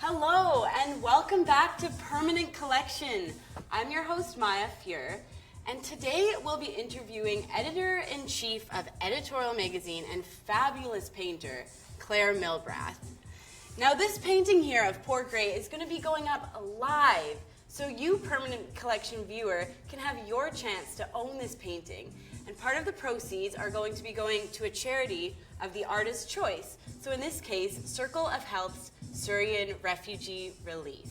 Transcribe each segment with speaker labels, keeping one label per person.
Speaker 1: Hello and welcome back to Permanent Collection. I'm your host Maya Fuhr, and today we'll be interviewing Editor-in-Chief of Editorial magazine and fabulous painter, Claire Milbrath. Now this painting here of Poor Gray is going to be going up live, so you Permanent Collection viewer can have your chance to own this painting. And part of the proceeds are going to be going to a charity of the artist's choice. So in this case, Circle of Health's Syrian Refugee Relief.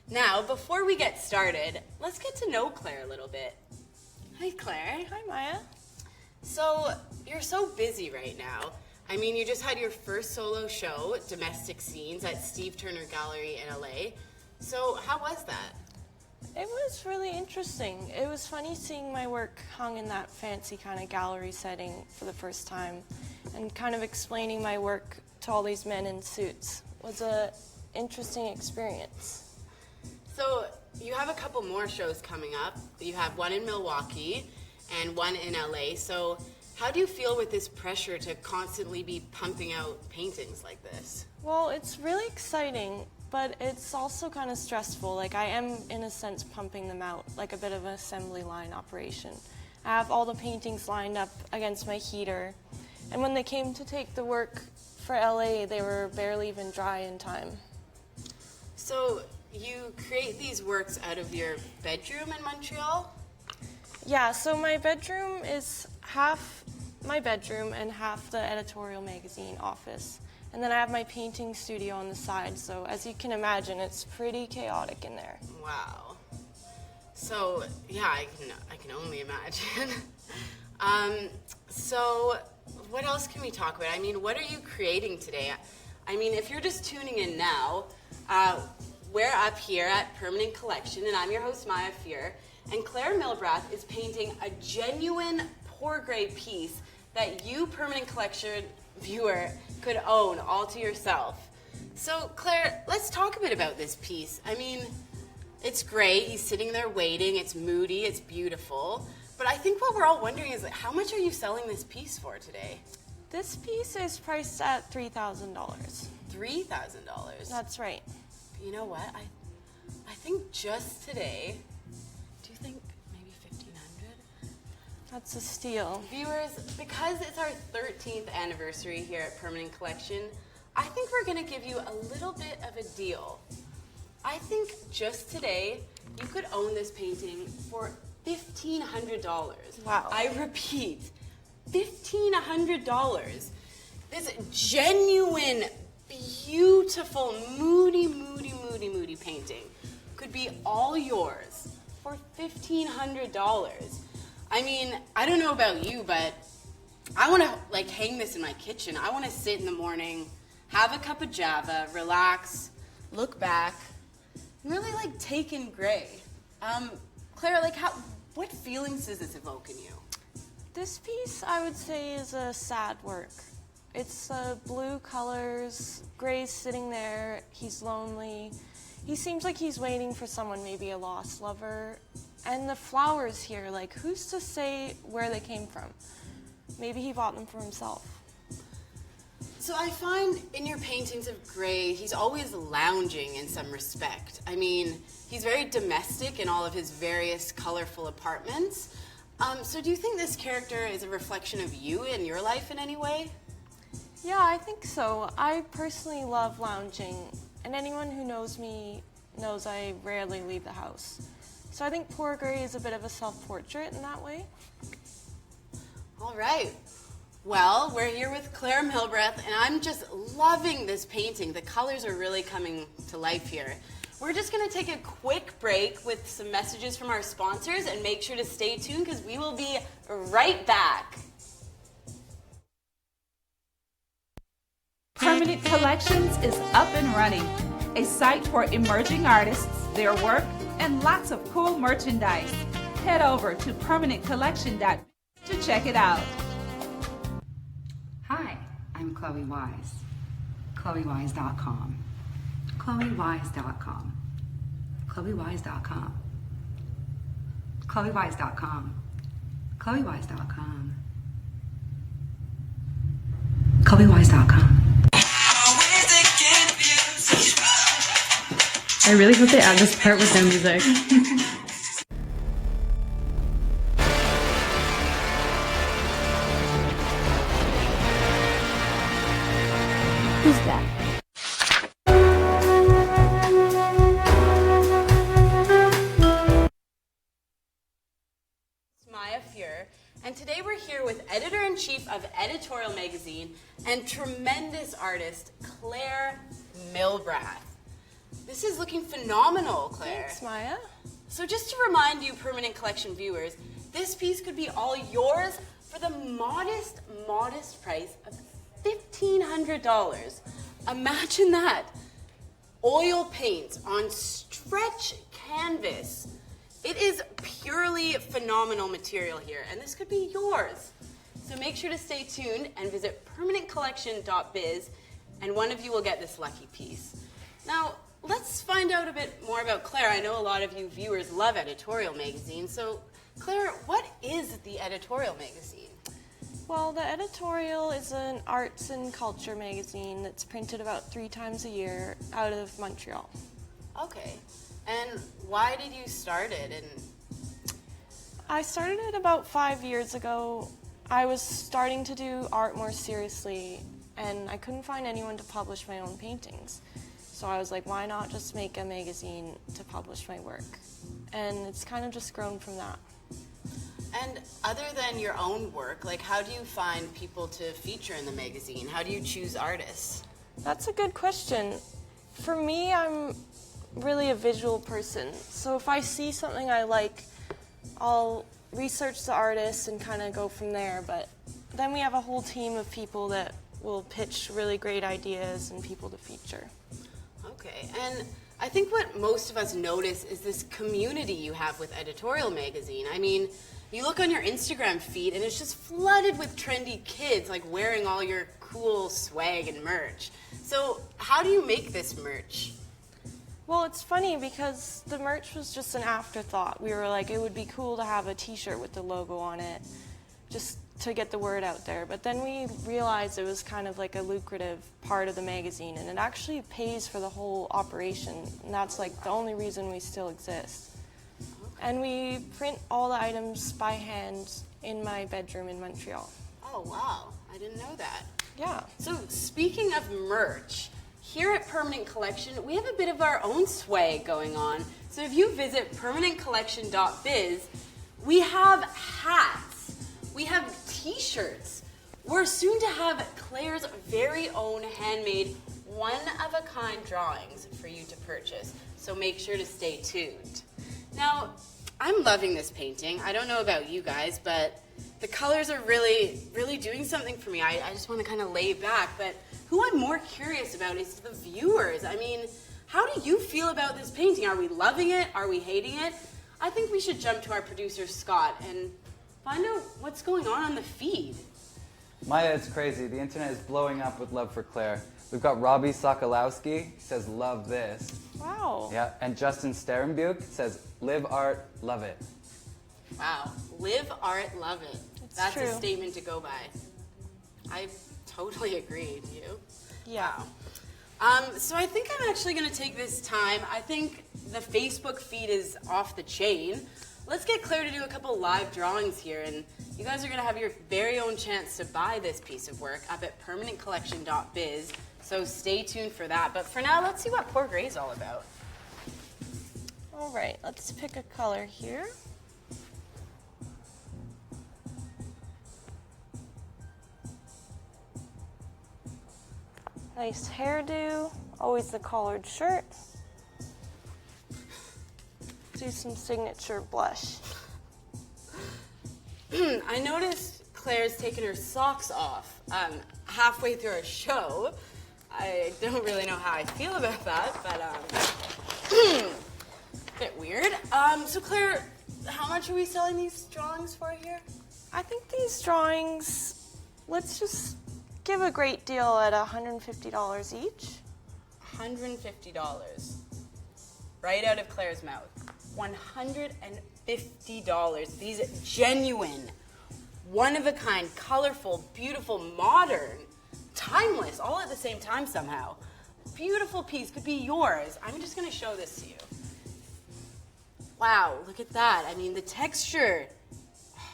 Speaker 1: Now, before we get started, let's get to know Claire a little bit. Hi, Claire.
Speaker 2: Hi, Maya.
Speaker 1: So, you're so busy right now. I mean, you just had your first solo show, Domestic Scenes, at Steve Turner Gallery in LA. So, how was that?
Speaker 2: It was really interesting. It was funny seeing my work hung in that fancy kind of gallery setting for the first time, and kind of explaining my work to all these men in suits was an interesting experience.
Speaker 1: So you have a couple more shows coming up. You have one in Milwaukee and one in LA. So how do you feel with this pressure to constantly be pumping out paintings like this?
Speaker 2: Well, it's really exciting, but it's also kind of stressful. Like, I am, in a sense, pumping them out, like a bit of an assembly line operation. I have all the paintings lined up against my heater, and when they came to take the work for LA, they were barely even dry in time.
Speaker 1: So you create these works out of your bedroom in Montreal?
Speaker 2: Yeah, so my bedroom is half my bedroom and half the Editorial magazine office. And then I have my painting studio on the side, so as you can imagine, it's pretty chaotic in there.
Speaker 1: Wow. So, yeah, I can only imagine. So, what else can we talk about? I mean, what are you creating today? I mean, if you're just tuning in now, we're up here at Permanent Collection, and I'm your host, Maya Fuhr, and Claire Milbrath is painting a genuine Poor Gray piece that you, Permanent Collection viewer, could own all to yourself. So, Claire, let's talk a bit about this piece. I mean, it's great. He's sitting there waiting. It's moody. It's beautiful. But I think what we're all wondering is, how much are you selling this piece for today?
Speaker 2: This piece is priced at $3,000.
Speaker 1: $3,000?
Speaker 2: That's right.
Speaker 1: You know what? I think just today, do you think maybe $1,500?
Speaker 2: That's a steal.
Speaker 1: Viewers, because it's our 13th anniversary here at Permanent Collection, I think we're going to give you a little bit of a deal. I think just today, you could own this painting for $1,500.
Speaker 2: Wow.
Speaker 1: I repeat, $1,500. This genuine, beautiful, moody painting could be all yours for $1,500. I mean, I don't know about you, but I want to hang this in my kitchen. I want to sit in the morning, have a cup of Java, relax, look back, and really take in Gray. Claire, what feelings does this evoke in you?
Speaker 2: This piece, I would say, is a sad work. It's blue colors, Gray's sitting there, he's lonely. He seems like he's waiting for someone, maybe a lost lover. And the flowers here, who's to say where they came from? Maybe he bought them for himself.
Speaker 1: So I find in your paintings of Gray, he's always lounging in some respect. I mean, he's very domestic in all of his various colorful apartments. So do you think this character is a reflection of you and your life in any way?
Speaker 2: Yeah, I think so. I personally love lounging, and anyone who knows me knows I rarely leave the house. So I think Poor Gray is a bit of a self-portrait in that way.
Speaker 1: All right. Well, we're here with Claire Milbrath, and I'm just loving this painting. The colors are really coming to life here. We're just going to take a quick break with some messages from our sponsors, and make sure to stay tuned because we will be right back.
Speaker 3: Permanent Collections is up and running, a site for emerging artists, their work, and lots of cool merchandise. Head over to permanentcollection.biz to check it out.
Speaker 4: Hi, I'm Chloe Wise. ChloeWise.com. ChloeWise.com. ChloeWise.com. ChloeWise.com. ChloeWise.com. ChloeWise.com.
Speaker 5: I really hope they add this part with no music.
Speaker 6: Who's that?
Speaker 1: Maya Fuhr, and today we're here with editor-in-chief of Editorial magazine and tremendous artist Claire Milbrath. This is looking phenomenal, Claire.
Speaker 2: Thanks, Maya.
Speaker 1: So just to remind you permanent collection viewers, this piece could be all yours for the modest price of $1,500. Imagine that. Oil paint on stretch canvas. It is purely phenomenal material here, and this could be yours. So make sure to stay tuned and visit permanentcollection.biz, and one of you will get this lucky piece. Now, let's find out a bit more about Claire. I know a lot of you viewers love Editorial magazine, so Claire, what is the Editorial magazine?
Speaker 2: Well, the Editorial is an arts and culture magazine that's printed about 3 times a year out of Montreal.
Speaker 1: Okay, and why did you start it? And
Speaker 2: I started it about 5 years ago. I was starting to do art more seriously, and I couldn't find anyone to publish my own paintings. So I was like, why not just make a magazine to publish my work? And it's kind of just grown from that.
Speaker 1: And other than your own work, like how do you find people to feature in the magazine? How do you choose artists?
Speaker 2: That's a good question. For me, I'm really a visual person. So if I see something I like, I'll research the artist and kind of go from there. But then we have a whole team of people that will pitch really great ideas and people to feature.
Speaker 1: Okay, and I think what most of us notice is this community you have with Editorial magazine. I mean, you look on your Instagram feed and it's just flooded with trendy kids like wearing all your cool swag and merch. So how do you make this merch?
Speaker 2: Well, it's funny because the merch was just an afterthought. We were like, it would be cool to have a t-shirt with the logo on it just to get the word out there. But then we realized it was kind of like a lucrative part of the magazine, and it actually pays for the whole operation, and that's like the only reason we still exist. And we print all the items by hand in my bedroom in Montreal.
Speaker 1: Oh, wow. I didn't know that.
Speaker 2: Yeah.
Speaker 1: So speaking of merch, here at Permanent Collection, we have a bit of our own swag going on. So if you visit permanentcollection.biz, we have hats, we have t-shirts. We're soon to have Claire's very own handmade one-of-a-kind drawings for you to purchase. So make sure to stay tuned. Now, I'm loving this painting. I don't know about you guys, but the colors are really, really doing something for me. I just want to kind of lay back, but who I'm more curious about is the viewers. I mean, how do you feel about this painting? Are we loving it? Are we hating it? I think we should jump to our producer, Scott, and find out what's going on the feed.
Speaker 7: Maya, it's crazy. The internet is blowing up with love for Claire. We've got Robbie Sokolowski, he says, love this.
Speaker 2: Wow.
Speaker 7: Yeah, and Justin Sterenbuch says, live art, love it.
Speaker 1: Wow. Live art, love it. That's
Speaker 2: true.
Speaker 1: a statement to go by. I totally agree. Do you?
Speaker 2: Yeah.
Speaker 1: So I think I'm actually going to take this time. I think the Facebook feed is off the chain. Let's get Claire to do a couple live drawings here, and you guys are going to have your very own chance to buy this piece of work up at permanentcollection.biz, so stay tuned for that. But for now, let's see what Poor Gray's all about.
Speaker 2: All right, let's pick a color here. Nice hairdo, always the collared shirt. Do some signature blush.
Speaker 1: I noticed Claire's taken her socks off halfway through our show. I don't really know how I feel about that, but bit weird. So Claire, how much are we selling these drawings for here?
Speaker 2: I think these drawings, let's just give a great deal at $150 each.
Speaker 1: $150. Right out of Claire's mouth. $150. These genuine, one-of-a-kind, colorful, beautiful, modern, timeless, all at the same time somehow. beautiful piece could be yours. I'm just gonna show this to you. Wow, look at that. I mean, the texture,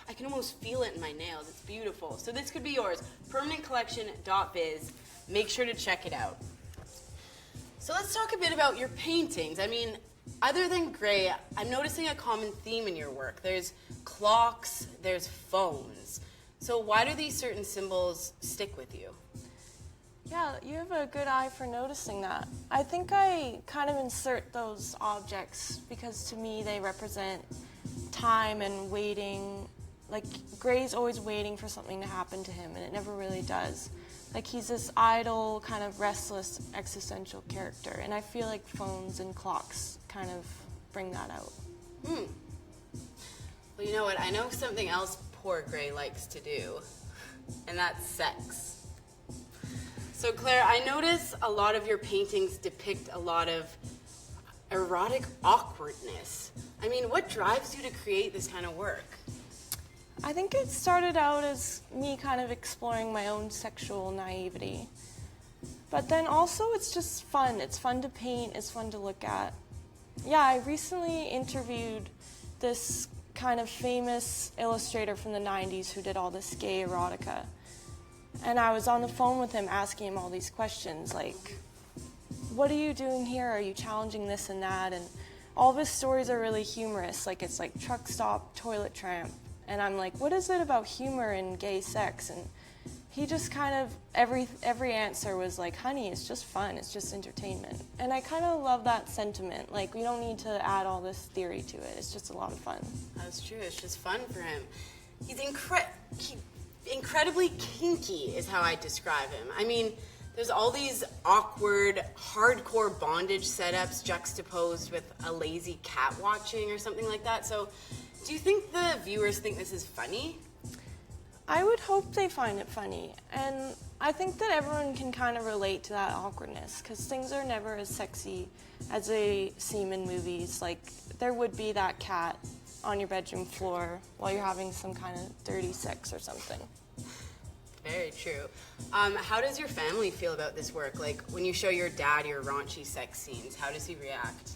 Speaker 1: I can almost feel it in my nails. It's beautiful. So this could be yours, permanentcollection.biz. Make sure to check it out. So let's talk a bit about your paintings. I mean, other than gray, I'm noticing a common theme in your work. There's clocks, there's phones. So why do these certain symbols stick with you?
Speaker 2: Yeah, you have a good eye for noticing that. I think I kind of insert those objects because to me they represent time and waiting. Like, Gray's always waiting for something to happen to him, and it never really does. Like, he's this idle, kind of restless, existential character, and I feel like phones and clocks kind of bring that out.
Speaker 1: Well, you know what? I know something else poor Gray likes to do, and that's sex. So Claire, I notice a lot of your paintings depict a lot of erotic awkwardness. I mean, what drives you to create this kind of work?
Speaker 2: I think it started out as me kind of exploring my own sexual naivety. But then also it's just fun. It's fun to paint, it's fun to look at. Yeah, I recently interviewed this kind of famous illustrator from the 90s who did all this gay erotica. And I was on the phone with him asking him all these questions like, what are you doing here? Are you challenging this and that? And all of his stories are really humorous. Like, it's like truck stop, toilet tramp. And I'm like, what is it about humor and gay sex? And he just kind of, every answer was like, honey, it's just fun. It's just entertainment. And I kind of love that sentiment. Like, we don't need to add all this theory to it. It's just a lot of fun.
Speaker 1: That's true. It's just fun for him. He's incredibly kinky is how I describe him. I mean, there's all these awkward, hardcore bondage setups juxtaposed with a lazy cat watching or something like that. So do you think the viewers think this is funny?
Speaker 2: I would hope they find it funny. And I think that everyone can kind of relate to that awkwardness because things are never as sexy as they seem in movies. Like, there would be that cat on your bedroom floor while you're having some kind of dirty sex or something.
Speaker 1: Very true. How does your family feel about this work? Like, when you show your dad your raunchy sex scenes, how does he react?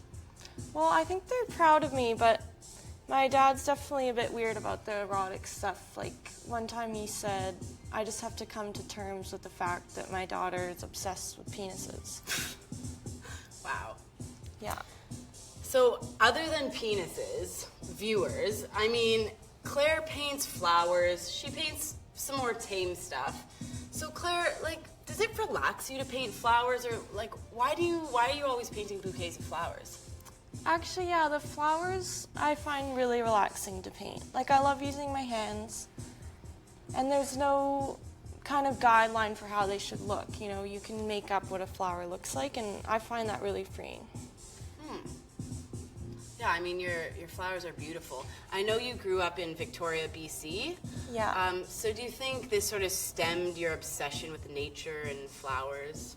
Speaker 2: Well, I think they're proud of me, but my dad's definitely a bit weird about the erotic stuff. Like, one time he said, I just have to come to terms with the fact that my daughter is obsessed with penises.
Speaker 1: Wow.
Speaker 2: Yeah.
Speaker 1: So, other than penises, viewers, I mean, Claire paints flowers, she paints some more tame stuff. So Claire, like, does it relax you to paint flowers, or like, why are you always painting bouquets of flowers?
Speaker 2: Actually, yeah, the flowers I find really relaxing to paint. Like, I love using my hands, and there's no kind of guideline for how they should look. You know, you can make up what a flower looks like, and I find that really freeing.
Speaker 1: Yeah, I mean, your flowers are beautiful. I know you grew up in Victoria, BC.
Speaker 2: Yeah.
Speaker 1: So do you think this sort of stemmed your obsession with nature and flowers?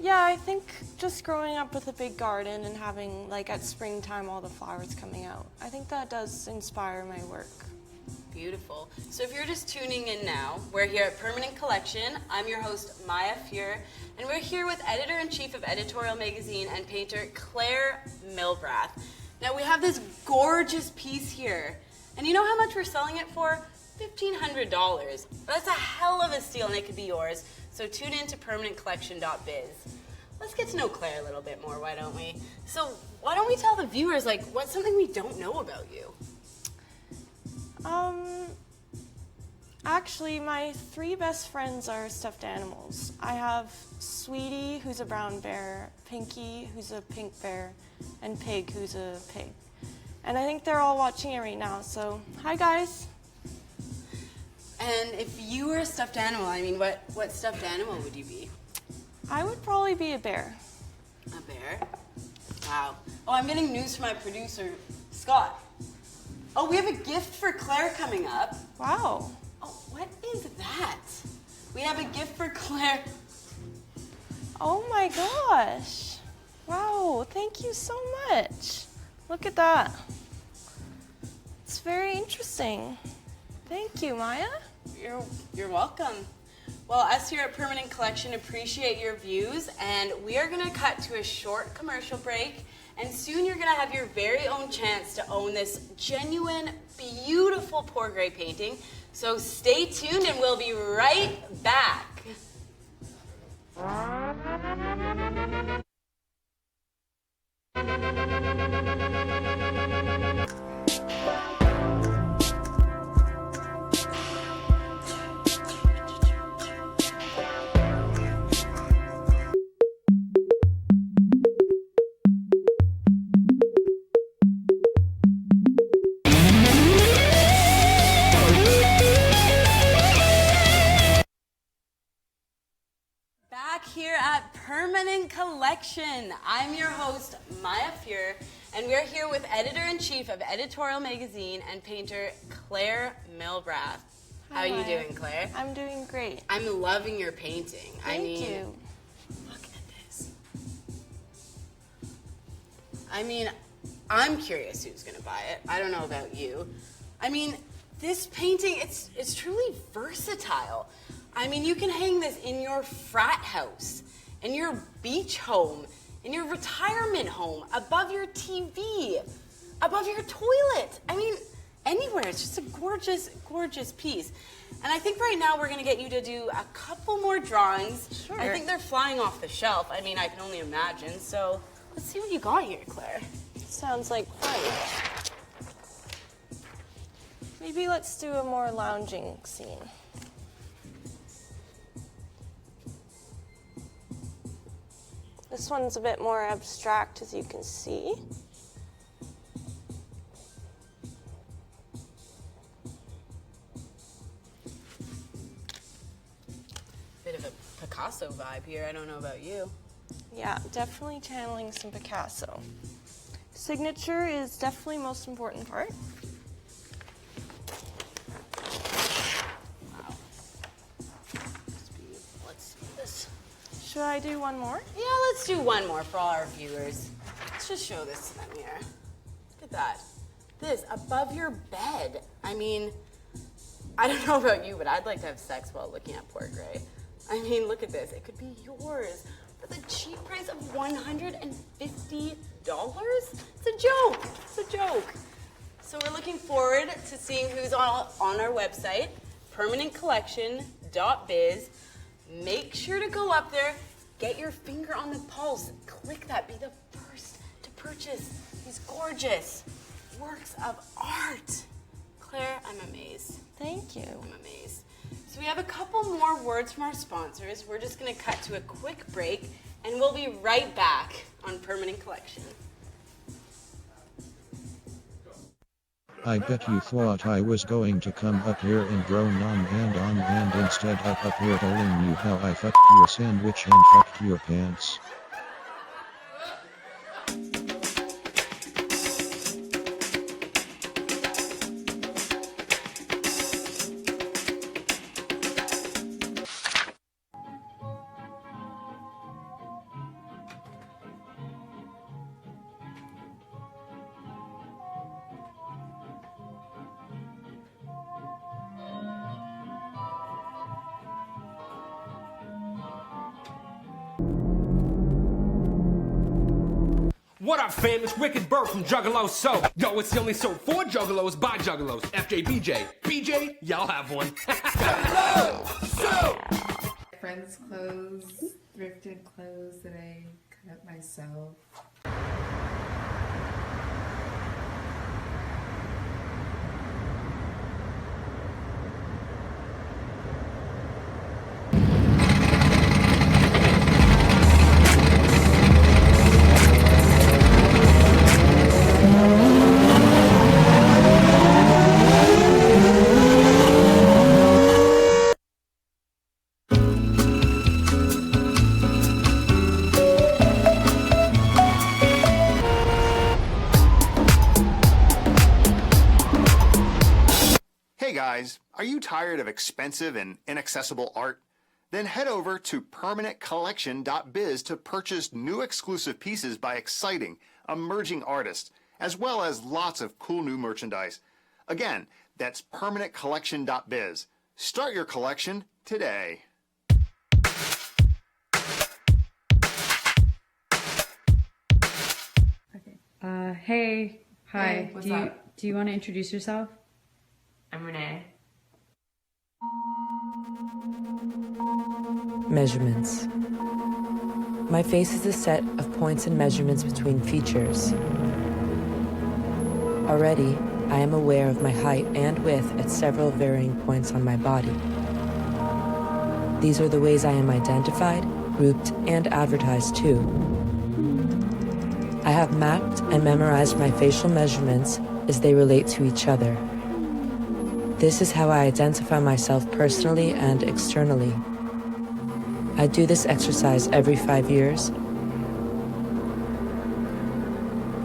Speaker 2: Yeah, I think just growing up with a big garden and having, like, at springtime, all the flowers coming out, I think that does inspire my work.
Speaker 1: Beautiful. So if you're just tuning in now, we're here at Permanent Collection. I'm your host, Maya Fuhr, and we're here with Editor-in-Chief of Editorial magazine and painter Claire Milbrath. Now we have this gorgeous piece here, and you know how much we're selling it for? $1,500. That's a hell of a steal, and it could be yours. So tune in to permanentcollection.biz. Let's get to know Claire a little bit more, why don't we? So why don't we tell the viewers, like, what's something we don't know about you?
Speaker 2: Actually, my 3 best friends are stuffed animals. I have Sweetie, who's a brown bear, Pinky, who's a pink bear, and Pig, who's a pig. And I think they're all watching it right now, so hi guys.
Speaker 1: And if you were a stuffed animal, I mean, what stuffed animal would you be?
Speaker 2: I would probably be a bear.
Speaker 1: A bear? Wow. Oh, I'm getting news from my producer, Scott. Oh, we have a gift for Claire coming up.
Speaker 2: Wow.
Speaker 1: Oh, what is that? We have a gift for Claire.
Speaker 2: Oh my gosh. Wow, thank you so much. Look at that. It's very interesting. Thank you, Maya.
Speaker 1: You're welcome. Well, us here at Permanent Collection appreciate your views, and we are going to cut to a short commercial break, and soon you're going to have your very own chance to own this genuine, beautiful pour gray painting. So stay tuned, and we'll be right back. Back here at Permanent Collection. I'm your host, Maya Fuhr, and we're here with editor-in-chief of Editorial magazine and painter Claire Milbrath. How are you doing, Claire?
Speaker 2: I'm doing great.
Speaker 1: I'm loving your painting.
Speaker 2: Thank you.
Speaker 1: Look at this. I mean, I'm curious who's going to buy it. I don't know about you. I mean, this painting, it's truly versatile. I mean, you can hang this in your frat house, in your beach home, in your retirement home, above your TV, above your toilet. I mean, anywhere. It's just a gorgeous, gorgeous piece. And I think right now we're going to get you to do a couple more drawings.
Speaker 2: Sure.
Speaker 1: I think they're flying off the shelf. I mean, I can only imagine. So let's see what you got here, Claire.
Speaker 2: Sounds like fun. Maybe let's do a more lounging scene. This one's a bit more abstract, as you can see.
Speaker 1: Bit of a Picasso vibe here. I don't know about you.
Speaker 2: Yeah, definitely channeling some Picasso. Signature is definitely the most important part.
Speaker 1: Wow. Let's do this.
Speaker 2: Should I do one more?
Speaker 1: Yeah, let's do one more for all our viewers. Let's just show this to them here. Look at that. This, above your bed. I mean, I don't know about you, but I'd like to have sex while looking at Port Gray. I mean, look at this. It could be yours for the cheap price of $150. It's a joke. It's a joke. So we're looking forward to seeing who's on our website, permanentcollection.biz. Make sure to go up there, get your finger on the pulse, click that, be the first to purchase these gorgeous works of art. Claire, I'm amazed.
Speaker 2: Thank you.
Speaker 1: I'm amazed. So we have a couple more words from our sponsors. We're just going to cut to a quick break, and we'll be right back on Permanent Collection.
Speaker 8: I bet you thought I was going to come up here and drone on and instead I'm up here telling you how I fucked your sandwich and fucked your pants.
Speaker 9: What up, fam? It's Wicked Bird from Juggalo So. Yo, it's the only soap for Juggalos by Juggalos. FJBJ. BJ, y'all have one. Juggalo So!
Speaker 10: Friends' clothes, thrifted clothes that I cut up myself.
Speaker 11: Hey guys, are you tired of expensive and inaccessible art? Then head over to permanentcollection.biz to purchase new exclusive pieces by exciting, emerging artists, as well as lots of cool new merchandise. Again, that's permanentcollection.biz. Start your collection today.
Speaker 5: Hey. Hi.
Speaker 10: Hey, what's up?
Speaker 5: Do you want to introduce yourself?
Speaker 10: I'm Renee.
Speaker 12: Measurements. My face is a set of points and measurements between features. Already, I am aware of my height and width at several varying points on my body. These are the ways I am identified, grouped, and advertised too. I have mapped and memorized my facial measurements as they relate to each other. This is how I identify myself personally and externally. I do this exercise every 5 years.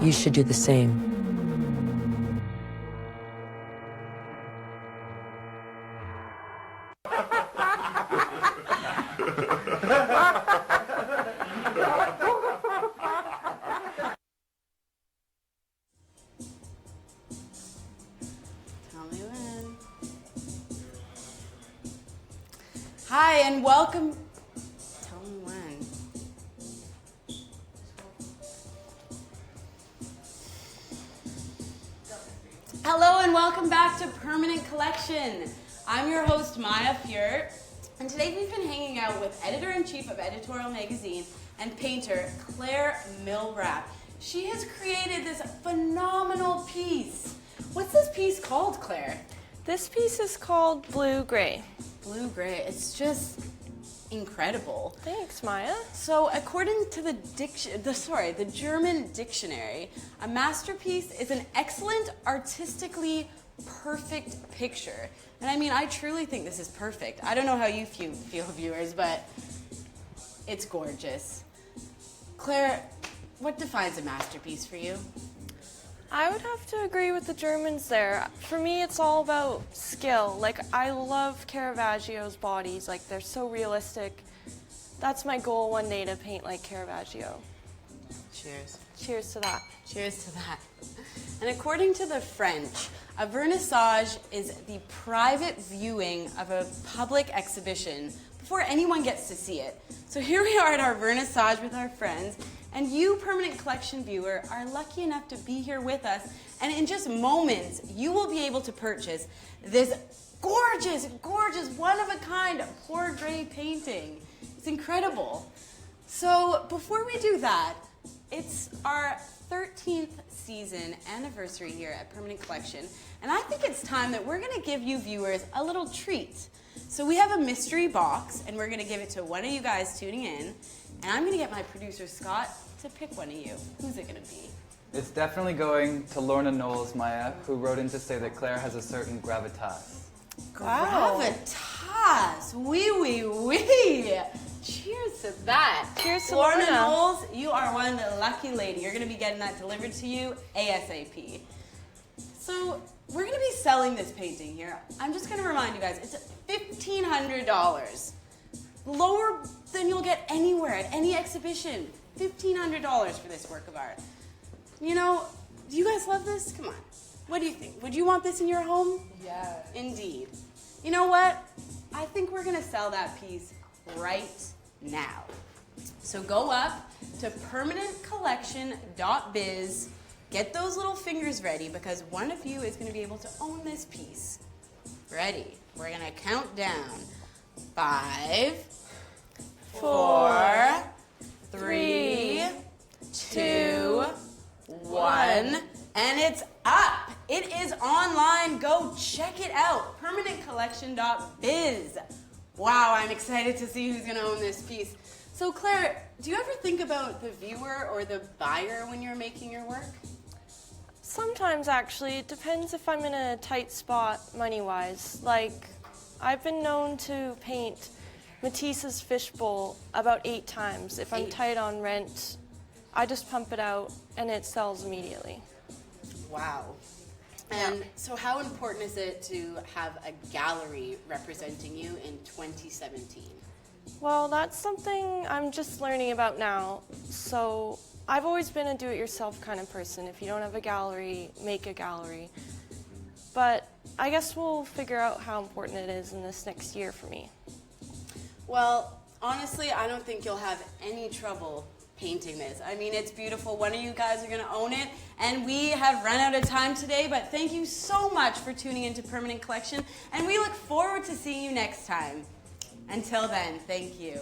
Speaker 12: You should do the same.
Speaker 1: Hi, and welcome. Tell me when. Hello, and welcome back to Permanent Collection. I'm your host, Maya Fuhr, and today we've been hanging out with Editor-in-Chief of Editorial magazine and painter Claire Milbrath. She has created this phenomenal piece. What's this piece called, Claire?
Speaker 2: This piece is called Blue Gray.
Speaker 1: Blue Gray. It's just incredible.
Speaker 2: Thanks, Maya.
Speaker 1: So, according to the German dictionary, a masterpiece is an excellent, artistically perfect picture. And I mean, I truly think this is perfect. I don't know how you feel, viewers, but it's gorgeous. Claire, what defines a masterpiece for you?
Speaker 2: I would have to agree with the Germans there. For me, it's all about skill. Like, I love Caravaggio's bodies. Like, they're so realistic. That's my goal one day, to paint like Caravaggio.
Speaker 1: Cheers.
Speaker 2: Cheers to that.
Speaker 1: Cheers to that. And according to the French, a vernissage is the private viewing of a public exhibition before anyone gets to see it. So here we are at our vernissage with our friends, and you, Permanent Collection viewer, are lucky enough to be here with us. And in just moments, you will be able to purchase this gorgeous, gorgeous, one-of-a-kind pour gray painting. It's incredible. So before we do that, it's our 13th season anniversary here at Permanent Collection. And I think it's time that we're going to give you viewers a little treat. So we have a mystery box, and we're going to give it to one of you guys tuning in. And I'm going to get my producer, Scott, to pick one of you. Who's it going to be?
Speaker 7: It's definitely going to Lorna Knowles, Maya, who wrote in to say that Claire has a certain gravitas.
Speaker 1: Wow. Gravitas. Wee. Cheers to that.
Speaker 2: Cheers to
Speaker 1: Lorna
Speaker 2: Lorna.
Speaker 1: Knowles, you are one lucky lady. You're going to be getting that delivered to you ASAP. So we're going to be selling this painting here. I'm just going to remind you guys, it's $1,500. Lower than you'll get anywhere at any exhibition. $1,500 for this work of art. You know, do you guys love this? Come on. What do you think? Would you want this in your home?
Speaker 10: Yeah.
Speaker 1: Indeed. You know what? I think we're going to sell that piece right now. So go up to permanentcollection.biz, get those little fingers ready, because one of you is going to be able to own this piece. Ready? We're going to count down. 5, 4, 3, 2, 1, and it's up. It is online. Go check it out. Permanentcollection.biz. Wow, I'm excited to see who's going to own this piece. So, Claire, do you ever think about the viewer or the buyer when you're making your work?
Speaker 2: Sometimes, actually. It depends if I'm in a tight spot money-wise. Like, I've been known to paint Matisse's fishbowl about 8 times. If I'm tight on rent, I just pump it out and it sells immediately.
Speaker 1: Wow. And so how important is it to have a gallery representing you in 2017?
Speaker 2: Well, that's something I'm just learning about now. So I've always been a do-it-yourself kind of person. If you don't have a gallery, make a gallery. But I guess we'll figure out how important it is in this next year for me.
Speaker 1: Well, honestly, I don't think you'll have any trouble painting this. I mean, it's beautiful. One of you guys are going to own it. And we have run out of time today, but thank you so much for tuning into Permanent Collection, and we look forward to seeing you next time. Until then, thank you.